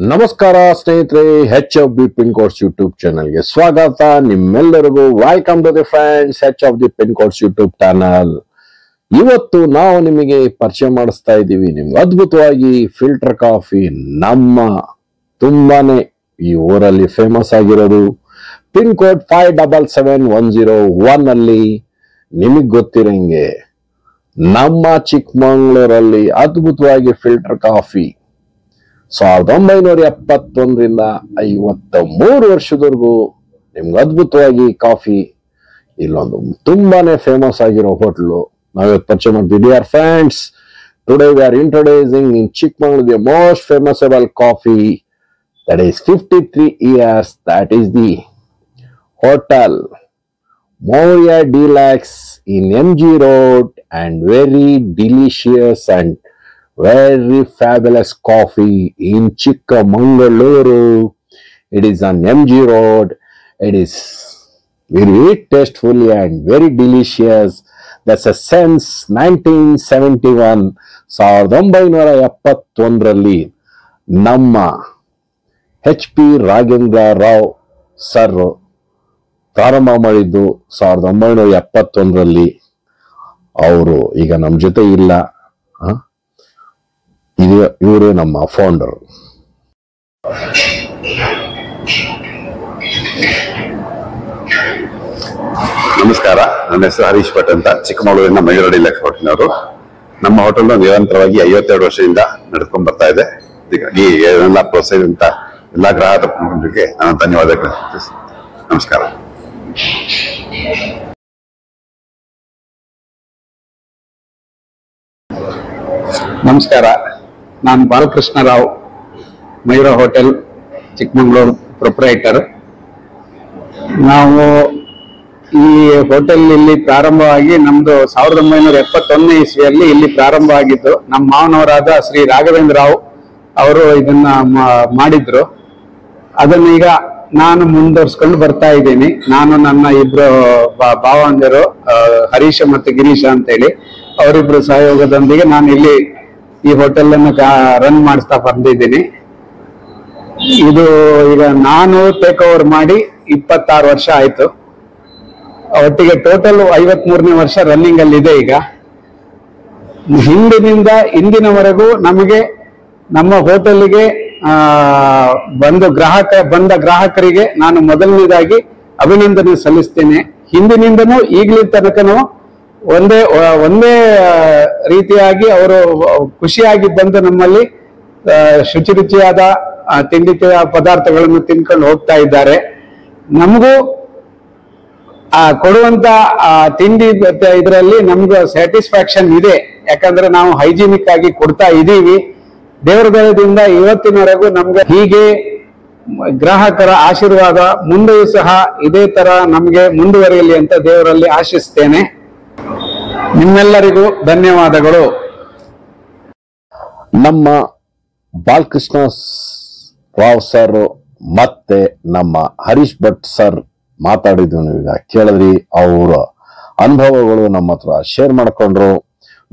ನಮಸ್ಕಾರ ಸ್ನೇಹಿತರೆ, H of the pin codes YouTube ಚಾನಲ್ಗೆ ಸ್ವಾಗತ. ನಿಮ್ಮೆಲ್ಲರಿಗೂ welcome to the friends H of the pin codes YouTube channel. ಇವತ್ತು ನಾವು ನಿಮಗೆ ಪರಿಚಯ ಮಾಡಿಸ್ತಾ ಇದ್ದೀವಿ ನಿಮ್ಗೆ ಅದ್ಭುತವಾಗಿ ಫಿಲ್ಟರ್ ಕಾಫಿ. ನಮ್ಮ ತುಂಬಾನೇ ಈ ಊರಲ್ಲಿ ಫೇಮಸ್ ಆಗಿರೋದು ಪಿನ್ ಕೋಡ್ 577101 ಅಲ್ಲಿ. ನಿಮಗ್ ಗೊತ್ತಿರಂಗೆ ನಮ್ಮ ಚಿಕ್ಕಮಂಗ್ಳೂರಲ್ಲಿ ಅದ್ಭುತವಾಗಿ ಫಿಲ್ಟರ್ ಕಾಫಿ 1971ರಿಂದ 53 ವರ್ಷದವರೆಗೂ ನಿಮ್ಗೆ ಅದ್ಭುತವಾಗಿ ಕಾಫಿ ಇಲ್ಲೊಂದು ತುಂಬಾನೇ ಫೇಮಸ್ ಆಗಿರೋ ಹೋಟ್ಲು ನಾವಿವತ್ತು ಪರಿಚಯ ಮಾಡ್ತೀವಿ. Dear friends, today we are introducing in Chikmagalur the most famousable coffee that is 53 years. That is the hotel Moria Deluxe in MG Road, and very delicious and very fabulous coffee in Chikkamangaluru. It is on MG Road. It is very tasteful and very delicious. That's a since 1971. 1971ರಲ್ಲಿ ನಮ್ಮ HP Raghavendra Rao sir ಪ್ರಾರಂಭ ಮಾಡಿದ್ದು 1971ರಲ್ಲಿ. ಅವರು ಈಗ ನಮ್ಮ ಜೊತೆ ಇಲ್ಲ. ಇವರು ನಮ್ಮ ಫೌಂಡರ್. ನಮಸ್ಕಾರ, ನನ್ನ ಹೆಸರು ಹರೀಶ್ ಭಟ್ ಅಂತ, ಚಿಕ್ಕಮಗಳೂರಿನ ಮಯೂರ ಡಿಲಕ್ಸ್ ಹೋಟೆಲ್ನವರು. ನಮ್ಮ ಹೋಟೆಲ್ ನಿರಂತರವಾಗಿ 52 ವರ್ಷದಿಂದ ನಡೆದುಕೊಂಡು ಬರ್ತಾ ಇದೆ. ಹೀಗಾಗಿ ಎಲ್ಲ ಪ್ರೋತ್ಸಾಹಿಸಿದಂತ ಎಲ್ಲ ಗ್ರಾಹಕರಿಗೆ ನಾನು ಧನ್ಯವಾದಗಳು. ನಮಸ್ಕಾರ. ನಮಸ್ಕಾರ, ನಾನು ಬಾಲಕೃಷ್ಣ ರಾವ್, ಮಯೂರ ಹೋಟೆಲ್ ಚಿಕ್ಕಮಂಗ್ಳೂರು ಪ್ರೊಪ್ರೈಟರ್. ನಾವು ಈ ಹೋಟೆಲ್ ಇಲ್ಲಿ ಪ್ರಾರಂಭವಾಗಿ ನಮ್ದು 1971ನೇ ಇಸ್ವಿಯಲ್ಲಿ ಇಲ್ಲಿ ಪ್ರಾರಂಭ ಆಗಿದ್ದು. ನಮ್ಮ ಮಾವನವರಾದ ಶ್ರೀ ರಾಘವೇಂದ್ರ ರಾವ್ ಅವರು ಇದನ್ನ ಮಾಡಿದ್ರು. ಅದನ್ನ ಈಗ ನಾನು ಮುಂದುವರ್ಸ್ಕೊಂಡು ಬರ್ತಾ ಇದ್ದೀನಿ. ನಾನು ನನ್ನ ಇಬ್ರು ಭಾವಂದಿರು ಹರೀಶ ಮತ್ತು ಗಿರೀಶ ಅಂತೇಳಿ, ಅವರಿಬ್ರು ಸಹಯೋಗದೊಂದಿಗೆ ನಾನು ಇಲ್ಲಿ ಈ ಹೋಟೆಲ್ ಅನ್ನು ರನ್ ಮಾಡಿಸ್ತಾ ಬಂದಿದ್ದೀನಿ. ಇದು ಈಗ ನಾನು ಟೇಕ್ ಓವರ್ ಮಾಡಿ 26 ವರ್ಷ ಆಯ್ತು. ಒಟ್ಟಿಗೆ ಟೋಟಲ್ 53ನೇ ವರ್ಷ ರನ್ನಿಂಗ್ ಅಲ್ಲಿ ಇದೆ. ಈಗ ಹಿಂದಿನಿಂದ ಇಂದಿನವರೆಗೂ ನಮಗೆ ನಮ್ಮ ಹೋಟೆಲ್ಗೆ ಬಂದ ಗ್ರಾಹಕರಿಗೆ ನಾನು ಮೊದಲನೇದಾಗಿ ಅಭಿನಂದನೆ ಸಲ್ಲಿಸ್ತೇನೆ. ಹಿಂದಿನಿಂದನೂ ಈಗಲೂ ತನಕನೂ ಒಂದೇ ರೀತಿಯಾಗಿ ಅವರು ಖುಷಿಯಾಗಿ ಬಂದು ನಮ್ಮಲ್ಲಿ ರುಚಿಯಾದ ತಿಂಡಿ ಪದಾರ್ಥಗಳನ್ನು ತಿನ್ಕೊಂಡು ಹೋಗ್ತಾ ಇದ್ದಾರೆ. ನಮಗೂ ಕೊಡುವಂತ ತಿಂಡಿ ಇದರಲ್ಲಿ ನಮ್ಗೆ ಸ್ಯಾಟಿಸ್ಫ್ಯಾಕ್ಷನ್ ಇದೆ. ಯಾಕಂದ್ರೆ ನಾವು ಹೈಜಿನಿಕ್ ಆಗಿ ಕೊಡ್ತಾ ಇದ್ದೀವಿ. ದೇವರ ದಯದಿಂದ ಇವತ್ತಿನವರೆಗೂ ನಮ್ಗೆ ಹೀಗೆ ಗ್ರಾಹಕರ ಆಶೀರ್ವಾದ ಮುಂದೆಯೂ ಸಹ ಇದೇ ತರ ನಮ್ಗೆ ಮುಂದುವರಿಯಲಿ ಅಂತ ದೇವರಲ್ಲಿ ಆಶಿಸ್ತೇನೆ. ನಿಮ್ಮೆಲ್ಲರಿಗೂ ಧನ್ಯವಾದಗಳು. ನಮ್ಮ ಬಾಲಕೃಷ್ಣ ರಾವ್ ಸರ್ ಮತ್ತೆ ನಮ್ಮ ಹರೀಶ್ ಭಟ್ ಸರ್ ಮಾತಾಡಿದ್ವಿ. ನೀವೀಗ ಕೇಳಿದ್ರಿ, ಅವರ ಅನುಭವಗಳು ನಮ್ಮ ಹತ್ರ ಶೇರ್ ಮಾಡ್ಕೊಂಡ್ರು.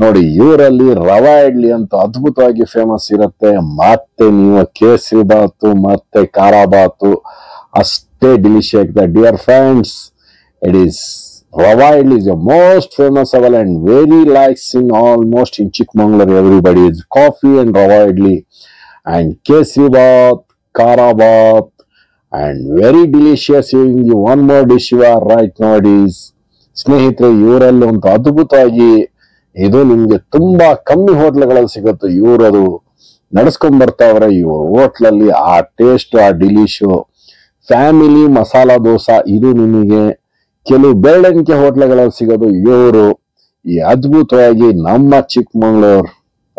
ನೋಡಿ, ಇವರಲ್ಲಿ ರವಾ ಇಡ್ಲಿ ಅಂತ ಅದ್ಭುತವಾಗಿ ಫೇಮಸ್ ಇರುತ್ತೆ. ಮತ್ತೆ ನೀವು ಕೇಸರಿ ಬಾತು ಮತ್ತೆ ಖಾರ ಬಾತು ಅಷ್ಟೇ ಡಿಲಿಷಿಯಸ್ ಆಗಿದೆ. Dear friends, it is Rava idli is the most famous and very likes in almost in Chikmagalur. Everybody is coffee and Rava idli and kesari bath, kara bath, and very delicious. One more dish you are right now, it is ಸ್ನೇಹಿತರೆ, ಇವರಲ್ಲಿ ಒಂದು ಅದ್ಭುತವಾಗಿ ಇದು ನಿಮ್ಗೆ ತುಂಬಾ ಕಮ್ಮಿ ಹೋಟ್ಲ್ಗಳಲ್ಲಿ ಸಿಗುತ್ತೆ. ಇವರದು ನಡೆಸ್ಕೊಂಡ್ ಬರ್ತಾವ್ರೆ. ಇವ್ರ ಹೋಟ್ಲಲ್ಲಿ ಆ ಟೇಸ್ಟ್, ಆ ಡಿಲಿಶು ಫ್ಯಾಮಿಲಿ ಮಸಾಲಾ ದೋಸಾ ಇದು ನಿಮಗೆ ಕೆಲವು ಬೆರಳೆಣಿಕೆ ಹೋಟ್ಲಗಳಲ್ಲಿ ಸಿಗೋದು. ಇವರು ಈ ಅದ್ಭುತವಾಗಿ ನಮ್ಮ ಚಿಕ್ಕಮಂಗ್ಳೂರ್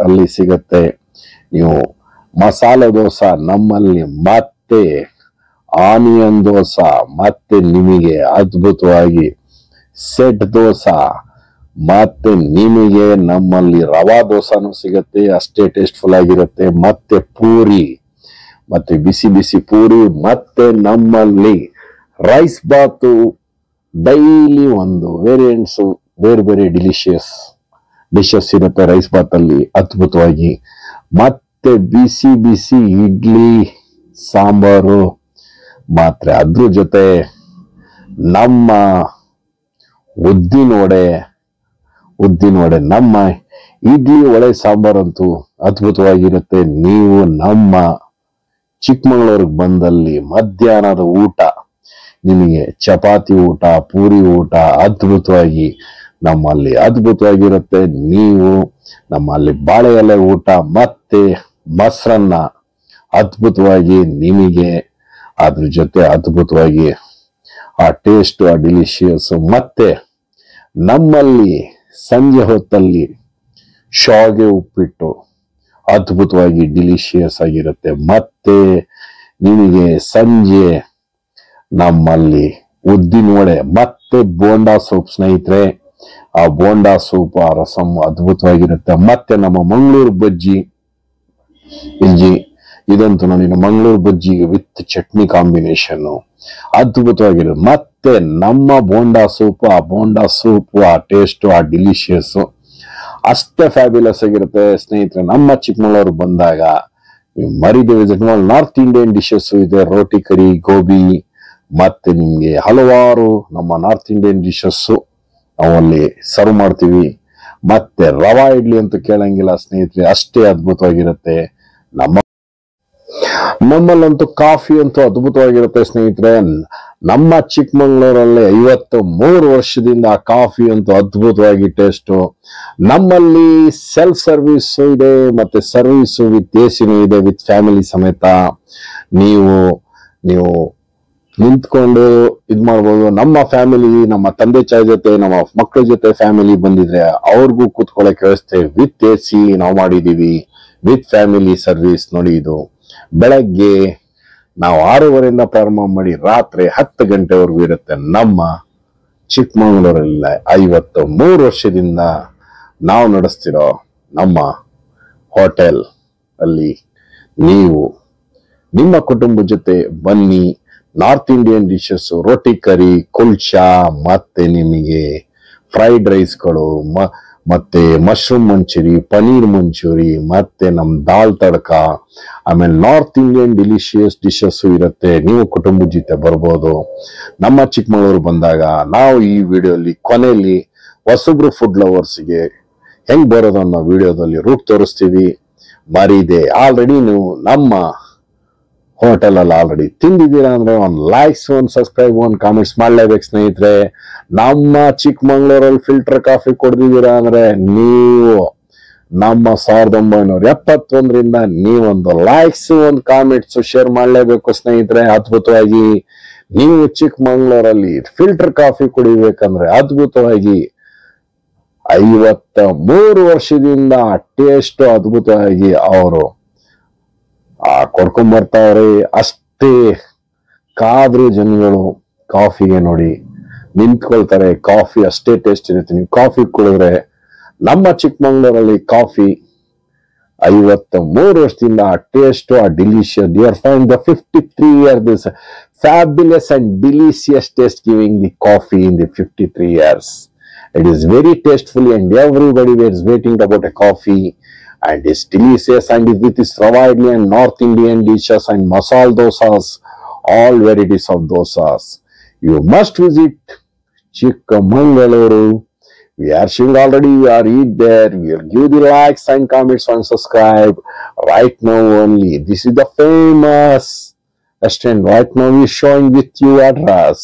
ಅಲ್ಲಿ ಸಿಗತ್ತೆ. ನೀವು ಮಸಾಲೆ ದೋಸಾ ನಮ್ಮಲ್ಲಿ, ಮತ್ತೆ ಆನಿಯನ್ ದೋಸಾ, ಮತ್ತೆ ನಿಮಗೆ ಅದ್ಭುತವಾಗಿ ಸೆಟ್ ದೋಸಾ, ಮತ್ತೆ ನಿಮಗೆ ನಮ್ಮಲ್ಲಿ ರವಾ ದೋಸಾನು ಸಿಗತ್ತೆ, ಅಷ್ಟೇ ಟೇಸ್ಟ್ಫುಲ್ ಆಗಿರುತ್ತೆ. ಮತ್ತೆ ಪೂರಿ, ಮತ್ತೆ ಬಿಸಿ ಬಿಸಿ ಪೂರಿ, ಮತ್ತೆ ನಮ್ಮಲ್ಲಿ ರೈಸ್ ಬಾತು, ಡೈಲಿ ಒಂದು ವೇರಿಯಂಟ್ಸ್, ಬೇರೆ ಬೇರೆ ಡಿಲಿಷಿಯಸ್ ಡಿಶಸ್ ಇರುತ್ತೆ ರೈಸ್ ಬಾತ್ ಅಲ್ಲಿ ಅದ್ಭುತವಾಗಿ. ಮತ್ತೆ ಬಿಸಿ ಬಿಸಿ ಇಡ್ಲಿ, ಸಾಂಬಾರು ಮಾತ್ರ ಅದ್ರ ಜೊತೆ ನಮ್ಮ ಉದ್ದಿನ ವಡೆ ನಮ್ಮ ಇಡ್ಲಿ ವಡೆ ಸಾಂಬಾರಂತೂ ಅದ್ಭುತವಾಗಿರುತ್ತೆ. ನೀವು ನಮ್ಮ ಚಿಕ್ಕಮಗಳೂರಿಗೆ ಬಂದಲ್ಲಿ ಮಧ್ಯಾಹ್ನದ ಊಟ ನಿಮಗೆ ಚಪಾತಿ ಊಟ, ಪೂರಿ ಊಟ ಅದ್ಭುತವಾಗಿರುತ್ತೆ. ನೀವು ನಮ್ಮಲ್ಲಿ ಬಾಳೆ ಎಲೆ ಊಟ ಮತ್ತೆ ಮೊಸರನ್ನ ಅದ್ಭುತವಾಗಿ ನಿಮಗೆ ಅದ್ರ ಜೊತೆ ಅದ್ಭುತವಾಗಿ ಆ ಟೇಸ್ಟ್, ಆ ಡಿಲಿಷಿಯಸ್. ಮತ್ತೆ ನಮ್ಮಲ್ಲಿ ಸಂಜೆ ಹೊತ್ತಲ್ಲಿ ಶಾವಿಗೆ ಉಪ್ಪಿಟ್ಟು ಅದ್ಭುತವಾಗಿ ಡಿಲಿಷಿಯಸ್ ಆಗಿರುತ್ತೆ. ಮತ್ತೆ ನಿಮಗೆ ಸಂಜೆ ನಮ್ಮಲ್ಲಿ ಉದ್ದಿನ ವಡೆ ಮತ್ತೆ ಬೋಂಡಾ ಸೂಪ್ ಸ್ನೇಹಿತರೆ, ಆ ಬೋಂಡಾ ಸೂಪ್, ಆ ರಸಂ ಅದ್ಭುತವಾಗಿರುತ್ತೆ. ಮತ್ತೆ ನಮ್ಮ ಮಂಗಳೂರು ಬಜ್ಜಿ ಇದಂತೂ ನೋಡಿ, ಮಂಗಳೂರು ಬಜ್ಜಿಗೆ ವಿತ್ ಚಟ್ನಿ ಕಾಂಬಿನೇಷನ್ ಅದ್ಭುತವಾಗಿರುತ್ತೆ. ಮತ್ತೆ ನಮ್ಮ ಬೋಂಡಾ ಸೂಪ್, ಆ ಟೇಸ್ಟ್, ಆ ಡಿಲಿಷಿಯಸ್ ಅಷ್ಟೇ ಫ್ಯಾಬ್ಯುಲಸ್ ಆಗಿರುತ್ತೆ ಸ್ನೇಹಿತರೆ. ನಮ್ಮ ಚಿಕ್ಕಮಗಳೂರು ಬಂದಾಗ ನೀವು ಮರಿದೆ ವಿಸಿಟ್ ಮಾಡಿ. ನಾರ್ತ್ ಇಂಡಿಯನ್ ಡಿಶಸ್ ಇದೆ, ರೋಟಿ ಕರಿ, ಗೋಬಿ, ಮತ್ತೆ ನಿಮ್ಗೆ ಹಲವಾರು ನಮ್ಮ ನಾರ್ತ್ ಇಂಡಿಯನ್ ಡಿಶಸ್ ನಾವಲ್ಲಿ ಸರ್ವ್ ಮಾಡ್ತೀವಿ. ಮತ್ತೆ ರವಾ ಇಡ್ಲಿ ಅಂತೂ ಕೇಳಂಗಿಲ್ಲ ಸ್ನೇಹಿತರೆ, ಅಷ್ಟೇ ಅದ್ಭುತವಾಗಿರುತ್ತೆ. ನಮ್ಮಲ್ಲಂತೂ ಕಾಫಿ ಅಂತೂ ಅದ್ಭುತವಾಗಿರುತ್ತೆ ಸ್ನೇಹಿತರೆ. ನಮ್ಮ ಚಿಕ್ಕಮಗಳೂರಲ್ಲಿ 53 ವರ್ಷದಿಂದ ಕಾಫಿ ಅಂತೂ ಅದ್ಭುತವಾಗಿ ಟೇಸ್ಟ್. ನಮ್ಮಲ್ಲಿ ಸೆಲ್ಫ್ ಸರ್ವಿಸ್ ಇದೆ, ಮತ್ತೆ ಸರ್ವಿಸ್ ವಿತ್ ಎಸಿನೂ ಇದೆ, ವಿತ್ ಫ್ಯಾಮಿಲಿ ಸಮೇತ ನೀವು ನಿಂತ್ಕೊಂಡು ಇದ್ ಮಾಡ್ಬೋದು. ನಮ್ಮ ಫ್ಯಾಮಿಲಿ, ನಮ್ಮ ತಂದೆ ತಾಯಿ ಜೊತೆ, ನಮ್ಮ ಮಕ್ಕಳ ಜೊತೆ ಫ್ಯಾಮಿಲಿ ಬಂದಿದ್ರೆ ಅವ್ರಿಗೂ ಕೂತ್ಕೊಳ್ಳೋಕೆ ವ್ಯವಸ್ಥೆ ವಿತ್ ಎಸಿ ನಾವು ಮಾಡಿದೀವಿ, ವಿತ್ ಫ್ಯಾಮಿಲಿ ಸರ್ವಿಸ್. ನೋಡಿ, ಇದು ಬೆಳಗ್ಗೆ ನಾವು 6:30 ಪ್ರಾರಂಭ ಮಾಡಿ ರಾತ್ರಿ 10 ಗಂಟೆವರೆಗೂ ಇರುತ್ತೆ. ನಮ್ಮ ಚಿಕ್ಕಮಗಳೂರಲ್ಲಿ 53 ವರ್ಷದಿಂದ ನಾವು ನಡೆಸ್ತಿರೋ ನಮ್ಮ ಹೋಟೆಲ್ ಅಲ್ಲಿ ನೀವು ನಿಮ್ಮ ಕುಟುಂಬದ ಜೊತೆ ಬನ್ನಿ. ನಾರ್ತ್ ಇಂಡಿಯನ್ ಡಿಶಸ್, ರೋಟಿ ಕರಿ, ಕುಲ್ಚಾ, ಮತ್ತೆ ನಿಮಗೆ ಫ್ರೈಡ್ ರೈಸ್ಗಳು, ಮತ್ತೆ ಮಶ್ರೂಮ್ ಮಂಚೂರಿ, ಪನೀರ್ ಮಂಚೂರಿ, ಮತ್ತೆ ನಮ್ ದಾಲ್ ತಡ್ಕ, ಆಮೇಲೆ ನಾರ್ತ್ ಇಂಡಿಯನ್ ಡಿಲಿಷಿಯಸ್ ಡಿಶಸ್ ಇರುತ್ತೆ. ನೀವು ಕುಟುಂಬದ ಜೊತೆ ಬರ್ಬೋದು. ನಮ್ಮ ಚಿಕ್ಕಮಗಳೂರು ಬಂದಾಗ ನಾವು ಈ ವಿಡಿಯೋಲಿ ಕೊನೆಯಲ್ಲಿ ಹೊಸಬ್ರು ಫುಡ್ ಲವರ್ಸ್ಗೆ ಹೆಂಗ್ ಬರೋದು ಅನ್ನೋ ವಿಡಿಯೋದಲ್ಲಿ ರೂಟ್ ತೋರಿಸ್ತೀವಿ. ಮರಿದೆ ಆಲ್ರೆಡಿ ನೀವು ನಮ್ಮ ಹೋಟೆಲ್ ಅಲ್ಲಿ ಆಲ್ರೆಡಿ ತಿಂದಿದ್ದೀರಾ ಅಂದ್ರೆ ಒಂದು ಲೈಕ್ಸ್, ಒಂದು ಸಬ್ಸ್ಕ್ರೈಬ್, ಒಂದು ಕಾಮೆಂಟ್ಸ್ ಮಾಡ್ಲೇಬೇಕು ಸ್ನೇಹಿತರೆ. ನಮ್ಮ ಚಿಕ್ಕಮಗಳೂರಲ್ಲಿ ಫಿಲ್ಟರ್ ಕಾಫಿ ಕೊಡ್ದಿದ್ದೀರಾ ಅಂದ್ರೆ ನೀವು ನಮ್ಮ 1971ರಿಂದ ನೀವೊಂದು ಲೈಕ್ಸ್, ಒಂದು ಕಾಮೆಂಟ್ಸ್, ಶೇರ್ ಮಾಡ್ಲೇಬೇಕು ಸ್ನೇಹಿತರೆ. ಅದ್ಭುತವಾಗಿ ನೀವು ಚಿಕ್ಕಮಗಳೂರಲ್ಲಿ ಫಿಲ್ಟರ್ ಕಾಫಿ ಕುಡಿಬೇಕಂದ್ರೆ ಅದ್ಭುತವಾಗಿ 53 ವರ್ಷದಿಂದ ಟೇಸ್ಟ್ ಅದ್ಭುತವಾಗಿ ಅವರು ಕೊಡ್ಕೊಂಡ್ ಬರ್ತಾವ್ರೆ. ಅಷ್ಟೇ ಕಾದ್ರು ಜನಗಳು ಕಾಫಿಗೆ ನೋಡಿ ನಿಂತ್ಕೊಳ್ತಾರೆ. ಕಾಫಿ ಅಷ್ಟೇ ಟೇಸ್ಟ್ ಇರುತ್ತೆ. ನೀವು ಕಾಫಿ ಕುಡಿದ್ರೆ ನಮ್ಮ ಚಿಕ್ಕಮಗಳೂರಲ್ಲಿ ಕಾಫಿ 53 ವರ್ಷದಿಂದ ಟೇಸ್ಟ್, ಆ delicious. You are find the 53 years this fabulous and delicious taste giving the coffee in the 53 years. It is very tasteful and everybody is waiting about a coffee. And it's delicious, and with this rava idli and North Indian dishes and masala dosas, all varieties of dosas. You must visit Chikmagaluru. We are showing already, we are eat there. We will give the likes and comments and subscribe. Right now only, this is the famous restaurant. Right now we are showing with you address.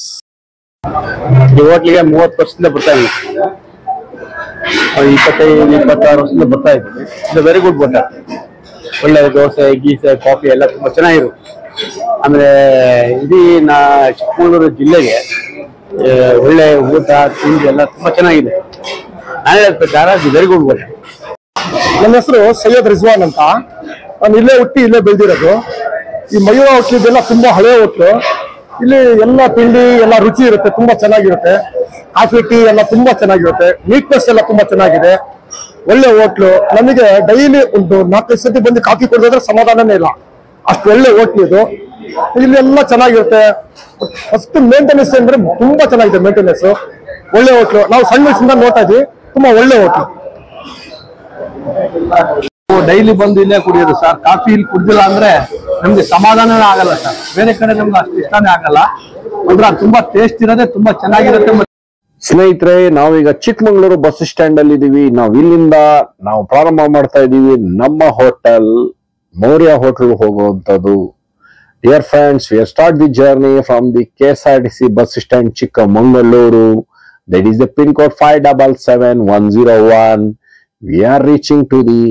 ಈ ಹೋಟ್ಲಿಗೆ 30 ವರ್ಷದಿಂದ ಬರ್ತಾ ಇದ್ದೀವಿ. 25-26 ವರ್ಷದಿಂದ ಬರ್ತಾ ಇದ್ದೀವಿ. ಇದು very good hotel. ಒಳ್ಳೆ ದೋಸೆ, ಗೀಸೆ, ಕಾಫಿ ಎಲ್ಲ ತುಂಬಾ ಚೆನ್ನಾಗಿರುತ್ತೆ. ಆಮೇಲೆ ಇಡೀ ಚಿಕ್ಕಮಗಳೂರು ಜಿಲ್ಲೆಗೆ ಒಳ್ಳೆ ಊಟ, ತಿಂಡಿ ಎಲ್ಲ ತುಂಬಾ ಚೆನ್ನಾಗಿದೆ. ನಾನು ಹೇಳೋದ್ ಪ್ರಕಾರ ವೆರಿ ಗುಡ್ ಹೋಟೆಲ್. ನನ್ನ ಹೆಸರು ಸೈಯದ್ ರಿಜ್ವಾನ್ ಅಂತ. ನಾನು ಇಲ್ಲೇ ಹುಟ್ಟಿ ಇಲ್ಲೇ ಬೆಳೆದಿರೋದು. ಈ ಮಯೂರ ಹೋಟ್ಲಿದೆಲ್ಲ ತುಂಬಾ ಹಳೆ ಹೋಟ್ಲು. ಇಲ್ಲಿ ಎಲ್ಲ ತಿಂಡಿ ಎಲ್ಲ ರುಚಿ ಇರುತ್ತೆ, ತುಂಬಾ ಚೆನ್ನಾಗಿರುತ್ತೆ. ಕಾಫಿ, ಟೀ ಎಲ್ಲ ತುಂಬಾ ಚೆನ್ನಾಗಿರುತ್ತೆ. ನೀಟ್ನೆಸ್ ಎಲ್ಲ ತುಂಬಾ ಚೆನ್ನಾಗಿದೆ. ಒಳ್ಳೆ ಹೋಟ್ಲು. ನಮಗೆ ಡೈಲಿ ಒಂದು 4-5 ಸತಿ ಬಂದು ಕಾಫಿ ಕುಡಿದ್ರೆ ಸಮಾಧಾನನೇ ಇಲ್ಲ, ಅಷ್ಟು ಒಳ್ಳೆ ಹೋಟ್ಲು ಇದು. ಇಲ್ಲಿ ಎಲ್ಲ ಚೆನ್ನಾಗಿರುತ್ತೆ. ಫಸ್ಟ್ ಮೇಂಟೆನೆನ್ಸ್ ಅಂದ್ರೆ ತುಂಬಾ ಚೆನ್ನಾಗಿದೆ. ಮೇಂಟೆನೆನ್ಸ್ ಒಳ್ಳೆ ಹೋಟ್ಲು. ನಾವು ಸಣ್ಣ ವಯಸ್ಸಿಂದ ನೋಡ್ತಾ ಇದ್ವಿ, ತುಂಬಾ ಒಳ್ಳೆ ಹೋಟ್ಲು. ಡೈಲಿ ಬಂದು ಇಲ್ಲೇ ಕುಡಿಯೋದು ಸರ್. ಕಾಫಿ ಇಲ್ಲಿ ಕುಡಿದಿಲ್ಲ ಅಂದ್ರೆ ನಮ್ಗೆ ಸಮಾಧಾನನೇ ಆಗಲ್ಲ ಸರ್. ಬೇರೆ ಕಡೆ ನಮ್ಗೆ ಅಷ್ಟು ಇಷ್ಟನೇ ಆಗಲ್ಲ. ಅಂದ್ರೆ ತುಂಬಾ ಟೇಸ್ಟ್ ಇರೋದೇ ತುಂಬಾ ಚೆನ್ನಾಗಿರುತ್ತೆ. ಸ್ನೇಹಿತರೆ, ನಾವೀಗ ಚಿಕ್ಕಮಗಳೂರು ಬಸ್ ಸ್ಟ್ಯಾಂಡ್ ಅಲ್ಲಿ ಇದೀವಿ. ಇಲ್ಲಿಂದ ನಾವು ಪ್ರಾರಂಭ ಮಾಡ್ತಾ ಇದೀವಿ ನಮ್ಮ ಹೋಟೆಲ್ ಮೌರ್ಯ ಹೋಟೆಲ್ ಹೋಗುವಂತದ್ದು. Dear friends, we start the journey from the KSRTC bus stand Chikkamagaluru. That is the pin code 577101. We are reaching to the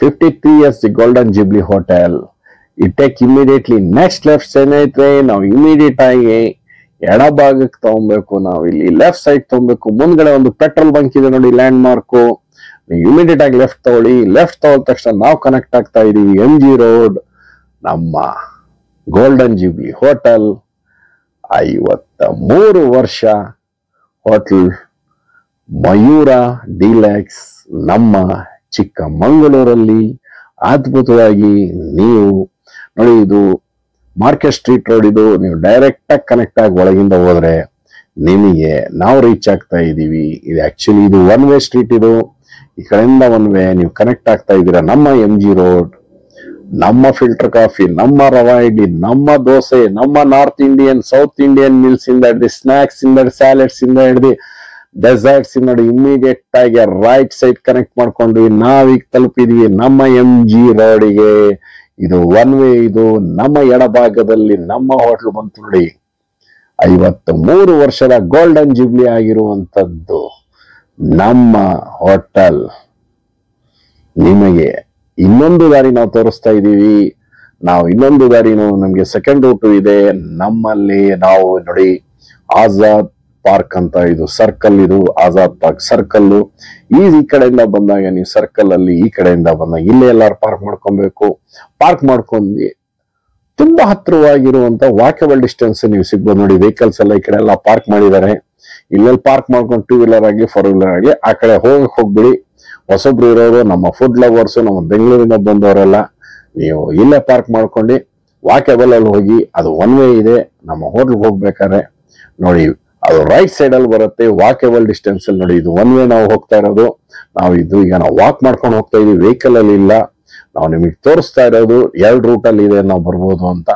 53 years the Golden Jubilee Hotel. You take immediately next left ಸ್ನೇಹಿತರೆ. ನಾವು immediate ಆಗಿ ಎಡಭಾಗಕ್ಕೆ ತಗೊಬೇಕು. ನಾವು ಇಲ್ಲಿ left side ತಗೊಬೇಕು. ಮುಂದ್ಗಡೆ ಒಂದು ಪೆಟ್ರೋಲ್ ಬಂಕ್ ಇದೆ ನೋಡಿ, ಲ್ಯಾಂಡ್ ಮಾರ್ಕ್. ನೀವು ಇಮಿಡಿಯೇಟ್ ಆಗಿ ಲೆಫ್ಟ್ ತಗೊಳ್ಳಿ. ಲೆಫ್ಟ್ ತಗೊಳ್ಳ ತಕ್ಷಣ ನಾವು ಕನೆಕ್ಟ್ ಆಗ್ತಾ ಇದೀವಿ MG ರೋಡ್, ನಮ್ಮ ಗೋಲ್ಡನ್ ಜೂಬ್ಲಿ ಹೋಟೆಲ್. 53 ವರ್ಷ ಹೋಟೆಲ್ ಮಯೂರ ಡಿಲೆಕ್ಸ್ ನಮ್ಮ ಚಿಕ್ಕಮಗಳೂರಲ್ಲಿ. ಅದ್ಭುತವಾಗಿ ನೀವು ನೋಡಿ, ಇದು ಮಾರ್ಕೆಟ್ ಸ್ಟ್ರೀಟ್ ರೋಡ್. ಇದು ನೀವು ಡೈರೆಕ್ಟ್ ಆಗಿ ಕನೆಕ್ಟ್ ಆಗಿ ಒಳಗಿಂದ ಹೋದ್ರೆ ನಿಮಗೆ ನಾವು ರೀಚ್ ಆಗ್ತಾ ಇದೀವಿ. ಇದು ಆಕ್ಚುಲಿ ಇದು ಒನ್ ವೇ ಸ್ಟ್ರೀಟ್. ಇದು ಈ ಕಡೆಯಿಂದ ಒನ್ ವೇ. ನೀವು ಕನೆಕ್ಟ್ ಆಗ್ತಾ ಇದ್ದೀರಾ ನಮ್ಮ MG ರೋಡ್. ನಮ್ಮ ಫಿಲ್ಟರ್ ಕಾಫಿ, ನಮ್ಮ ರವಾ ಇಡ್ಲಿ, ನಮ್ಮ ದೋಸೆ, ನಮ್ಮ north Indian, south Indian meals ಇಂದ ಹಿಡಿದು ಸ್ನಾಕ್ಸ್ ಇಂದ ಸ್ಯಾಲೆಡ್ಸ್ ಇಂದ ಹಿಡಿದು ಡೆಸರ್ಟ್ಸ್ ಇಂದ ಇಮಿಡಿಯೇಟ್ ಆಗಿ ರೈಟ್ ಸೈಡ್ ಕನೆಕ್ಟ್ ಮಾಡ್ಕೊಂಡು ನಾವೀಗ ತಲುಪಿದ್ವಿ ನಮ್ಮ MG ರೋಡಿಗೆ. ಇದು ಒನ್ ವೇ. ಇದು ನಮ್ಮ ಎಡಭಾಗದಲ್ಲಿ ನಮ್ಮ ಹೋಟೆಲ್ ಬಂತು ನೋಡಿ. 53 ವರ್ಷದ ಗೋಲ್ಡನ್ ಜೂಬ್ಲಿ ಆಗಿರುವಂತದ್ದು ನಮ್ಮ ಹೋಟೆಲ್. ನಿಮಗೆ ಇನ್ನೊಂದು ದಾರಿ ನಾವು ತೋರಿಸ್ತಾ ಇದ್ದೀವಿ. ಇನ್ನೊಂದು ದಾರಿನೂ ನಮ್ಗೆ ಸೆಕೆಂಡ್ ರೂಟ್ ಇದೆ. ನಮ್ಮಲ್ಲಿ ನಾವು ನೋಡಿ ಆಜಾದ್ ಪಾರ್ಕ್ ಅಂತ, ಇದು ಸರ್ಕಲ್, ಇದು ಆಜಾದ್ ಪಾರ್ಕ್ ಸರ್ಕಲ್. ಈ ಕಡೆಯಿಂದ ಬಂದಾಗ ನೀವು ಸರ್ಕಲ್ ಅಲ್ಲಿ ಈ ಕಡೆಯಿಂದ ಬಂದಾಗ ಇಲ್ಲೇ ಎಲ್ಲಾರು ಪಾರ್ಕ್ ಮಾಡ್ಕೊಬೇಕು. ಪಾರ್ಕ್ ಮಾಡ್ಕೊಂಡು ತುಂಬಾ ಹತ್ತಿರವಾಗಿರುವಂತ ವಾಕಬಲ್ ಡಿಸ್ಟೆನ್ಸ್ ನೀವು ಸಿಗ್ಬೋದು ನೋಡಿ. ವೆಹಿಕಲ್ಸ್ ಎಲ್ಲ ಈ ಕಡೆ ಎಲ್ಲ ಪಾರ್ಕ್ ಮಾಡಿದ್ದಾರೆ. ಇಲ್ಲೆಲ್ಲಿ ಪಾರ್ಕ್ ಮಾಡ್ಕೊಂಡು 2 ವೀಲರ್ ಆಗಲಿ 4 ವೀಲರ್ ಆಗಲಿ ಆ ಕಡೆ ಹೋಗ್ಬಿಡಿ. ಹೊಸಬ್ರು ಇರೋರು, ನಮ್ಮ ಫುಡ್ ಲವರ್ಸ್, ನಮ್ಮ ಬೆಂಗಳೂರಿಂದ ಬಂದವರೆಲ್ಲ ನೀವು ಇಲ್ಲೇ ಪಾರ್ಕ್ ಮಾಡ್ಕೊಂಡು ವಾಕಬಲ್ ಅಲ್ಲಿ ಹೋಗಿ. ಅದು ಒನ್ ವೇ ಇದೆ. ನಮ್ಮ ಹೋಟೆಲ್ಗೆ ಹೋಗ್ಬೇಕಾದ್ರೆ ನೋಡಿ, ಅದು ರೈಟ್ ಸೈಡ್ ಅಲ್ಲಿ ಬರುತ್ತೆ. ವಾಕಬಲ್ ಡಿಸ್ಟೆನ್ಸ್ ಅಲ್ಲಿ ನೋಡಿ, ಇದು ಒನ್ ವೇ ನಾವು ಹೋಗ್ತಾ ಇರೋದು. ಈಗ ನಾವು ವಾಕ್ ಮಾಡ್ಕೊಂಡು ಹೋಗ್ತಾ ಇದೀವಿ, ವೆಹಿಕಲ್ ಅಲ್ಲಿ ಇಲ್ಲ. ನಾವು ನಿಮಗೆ ತೋರಿಸ್ತಾ ಇರೋದು 2 ರೂಟ್ ಅಲ್ಲಿ ಇದೆ, ನಾವು ಬರ್ಬೋದು ಅಂತ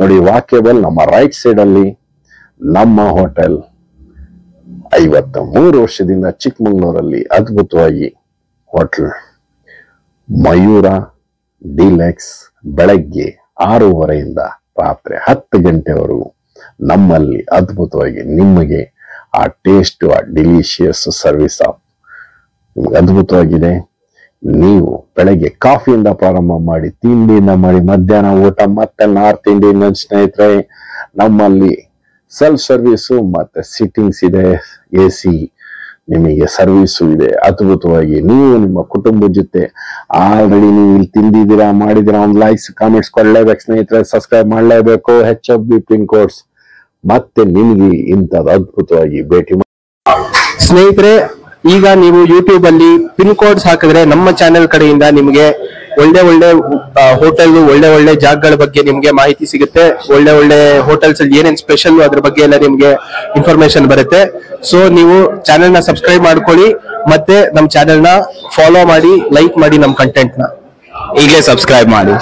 ನೋಡಿ. ವಾಕೇಬಲ್ ನಮ್ಮ ರೈಟ್ ಸೈಡ್ ಅಲ್ಲಿ ನಮ್ಮ ಹೋಟೆಲ್. 53 ವರ್ಷದಿಂದ ಚಿಕ್ಕಮಗಳೂರಲ್ಲಿ ಅದ್ಭುತವಾಗಿ ಹೋಟೆಲ್ ಮಯೂರ ಡಿಲೆಕ್ಸ್. ಬೆಳಗ್ಗೆ 6:30 ರಾತ್ರಿ 10 ಗಂಟೆವರೆಗೂ ನಮ್ಮಲ್ಲಿ ಅದ್ಭುತವಾಗಿ ನಿಮಗೆ ಆ ಟೇಸ್ಟ್, ಆ ಡಿಲಿಷಿಯಸ್ ಸರ್ವಿಸ್ ನಿಮ್ಗೆ ಅದ್ಭುತವಾಗಿದೆ. ನೀವು ಬೆಳಗ್ಗೆ ಕಾಫಿಯಿಂದ ಪ್ರಾರಂಭ ಮಾಡಿ, ತಿಂಡಿಯಿಂದ ಮಾಡಿ, ಮಧ್ಯಾಹ್ನ ಊಟ, ಮತ್ತೆ ನಾರ್ತ್ ಇಂಡಿಯನ್ ಸ್ನೇಹಿತರೆ ನಮ್ಮಲ್ಲಿ ಸೆಲ್ಫ್ ಸರ್ವಿಸು ಮತ್ತೆ ಸಿಟ್ಟಿಂಗ್ಸ್ ಇದೆ, AC ನಿಮಗೆ ಸರ್ವಿಸು ಇದೆ. ಅದ್ಭುತವಾಗಿ ನೀವು ನಿಮ್ಮ ಕುಟುಂಬದ ಜೊತೆ ಆಲ್ರೆಡಿ ನೀವು ಇಲ್ಲಿ ತಿಂದಿದ್ದೀರಾ, ಮಾಡಿದಿರಾ, ಒಂದು ಲೈಕ್ಸ್ ಕಾಮೆಂಟ್ಸ್ ಕೊಡಲೇಬೇಕು ಸ್ನೇಹಿತರೆ. ಸಬ್ಸ್ಕ್ರೈಬ್ ಮಾಡಲೇಬೇಕು. HFB ಪಿನ್ ಕೋಡ್ಸ್ ಮತ್ತೆ ನಿಮ್ಗೆ ಇಂಥದ್ದು ಅದ್ಭುತವಾಗಿ ಭೇಟಿ ಮಾಡಿ ಸ್ನೇಹಿತರೆ. ಈಗ ನೀವು ಯೂಟ್ಯೂಬ್ ಅಲ್ಲಿ ಪಿನ್ ಕೋಡ್ಸ್ ಹಾಕಿದ್ರೆ ನಮ್ಮ ಚಾನೆಲ್ ಕಡೆಯಿಂದ ನಿಮಗೆ ಒಳ್ಳೆ ಹೋಟೆಲ್, ಒಳ್ಳೆ ಜಾಗಗಳ ಬಗ್ಗೆ ನಿಮ್ಗೆ ಮಾಹಿತಿ ಸಿಗುತ್ತೆ. ಒಳ್ಳೆ ಹೋಟೆಲ್ಸ್ ಅಲ್ಲಿ ಏನೇನ್ ಸ್ಪೆಷಲ್ ಅದ್ರ ಬಗ್ಗೆ ಎಲ್ಲ ನಿಮ್ಗೆ ಇನ್ಫಾರ್ಮೇಶನ್ ಬರುತ್ತೆ. ಸೊ ನೀವು ಚಾನೆಲ್ ನ ಸಬ್ಸ್ಕ್ರೈಬ್ ಮಾಡ್ಕೊಳ್ಳಿ, ಮತ್ತೆ ನಮ್ಮ ಚಾನೆಲ್ ನ ಫಾಲೋ ಮಾಡಿ, ಲೈಕ್ ಮಾಡಿ, ನಮ್ಮ ಕಂಟೆಂಟ್ ನ ಈಗಲೇ ಸಬ್ಸ್ಕ್ರೈಬ್ ಮಾಡಿ.